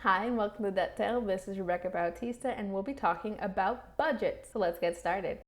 Hi and welcome to Debt Tale. This is Rebecca Bautista and we'll be talking about budgets. So let's get started.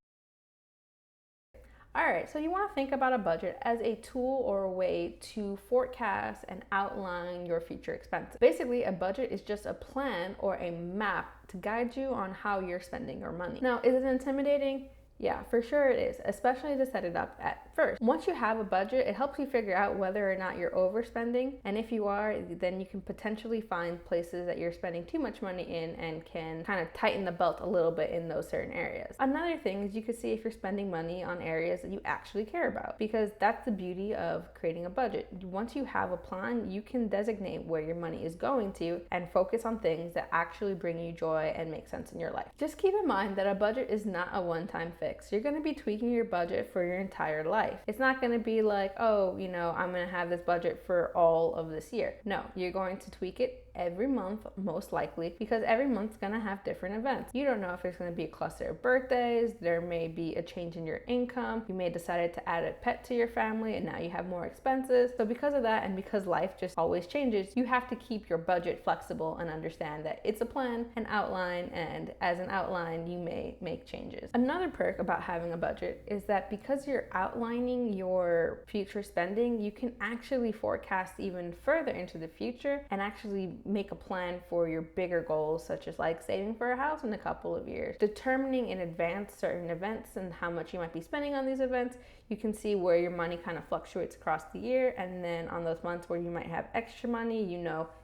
Alright, so you want to think about a budget as a tool or a way to forecast and outline your future expenses. Basically, a budget is just a plan or a map to guide you on how you're spending your money. Now, is it intimidating? Yeah, for sure it is, especially to set it up at first. Once you have a budget, it helps you figure out whether or not you're overspending. And if you are, then you can potentially find places that you're spending too much money in and can kind of tighten the belt a little bit in those certain areas. Another thing is you can see if you're spending money on areas that you actually care about, because that's the beauty of creating a budget. Once you have a plan, you can designate where your money is going to and focus on things that actually bring you joy and make sense in your life. Just keep in mind that a budget is not a one-time fix. You're going to be tweaking your budget for your entire life. It's not going to be like, oh, I'm going to have this budget for all of this year. No, you're going to tweak it every month, most likely, because every month's going to have different events. You don't know if there's going to be a cluster of birthdays, there may be a change in your income, you may decide to add a pet to your family and now you have more expenses. So because of that, and because life just always changes, you have to keep your budget flexible and understand that it's a plan, an outline, and as an outline you may make changes. Another perk about having a budget is that because you're outlining your future spending, you can actually forecast even further into the future and actually make a plan for your bigger goals, such as like saving for a house in a couple of years. Determining in advance certain events and how much you might be spending on these events, you can see where your money kind of fluctuates across the year, and then on those months where you might have extra money,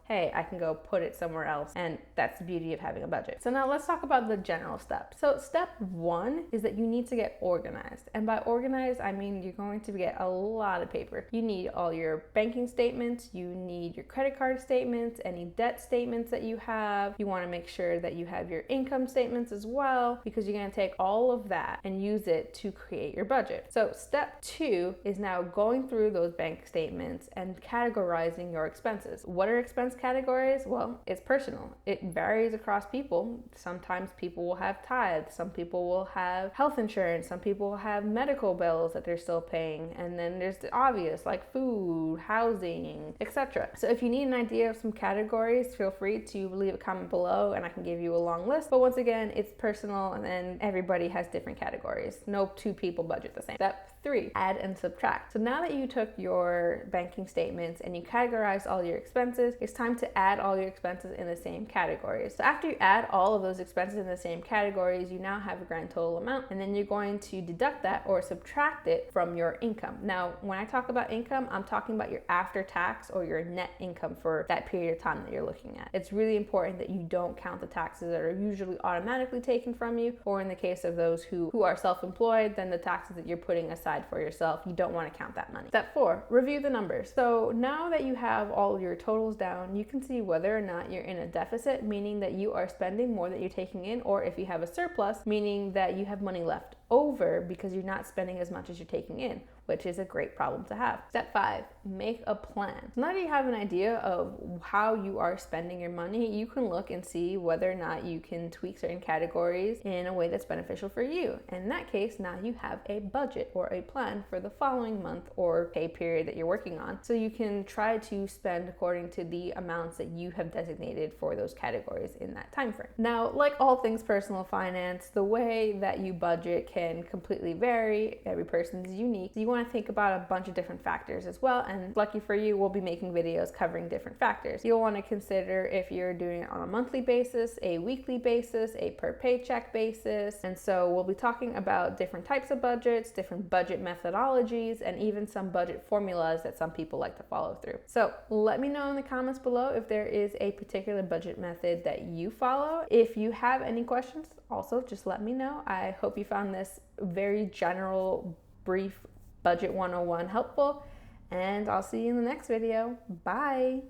hey, I can go put it somewhere else. And that's the beauty of having a budget. So now let's talk about the general steps. So step one is that you need to get organized. And by organized, I mean you're going to get a lot of paper. You need all your banking statements, you need your credit card statements, any debt statements that you have. You want to make sure that you have your income statements as well, because you're going to take all of that and use it to create your budget. So step two is now going through those bank statements and categorizing your expenses. What are expense categories? Well, it's personal. It varies across people. Sometimes people will have tithes, some people will have health insurance, some people will have medical bills that they're still paying, and then there's the obvious like food, housing, etc. So if you need an idea of some categories, feel free to leave a comment below and I can give you a long list. But once again, it's personal and then everybody has different categories. No two people budget the same. Step three, add and subtract. So now that you took your banking statements and you categorized all your expenses, it's time to add all your expenses in the same categories. So after you add all of those expenses in the same categories, you now have a grand total amount, and then you're going to deduct that or subtract it from your income. Now, when I talk about income, I'm talking about your after tax or your net income for that period of time that you're looking at. It's really important that you don't count the taxes that are usually automatically taken from you, or in the case of those who are self-employed, then the taxes that you're putting aside for yourself, you don't want to count that money. Step four, review the numbers. So now that you have all your totals down, you can see whether or not you're in a deficit, meaning that you are spending more than you're taking in, or if you have a surplus, meaning that you have money left over because you're not spending as much as you're taking in, which is a great problem to have. Step five, make a plan. So now that you have an idea of how you are spending your money, you can look and see whether or not you can tweak certain categories in a way that's beneficial for you. And in that case, now you have a budget or a plan for the following month or pay period that you're working on. So you can try to spend according to the amounts that you have designated for those categories in that time frame. Now, like all things personal finance, the way that you budget can completely vary. Every person is unique. So you want to think about a bunch of different factors as well, and lucky for you, we'll be making videos covering different factors. You'll want to consider if you're doing it on a monthly basis, a weekly basis, a per paycheck basis, and so we'll be talking about different types of budgets, different budget methodologies, and even some budget formulas that some people like to follow through. So let me know in the comments below if there is a particular budget method that you follow. If you have any questions, also just let me know. I hope you found this very general, brief Budget 101 helpful, and I'll see you in the next video. Bye.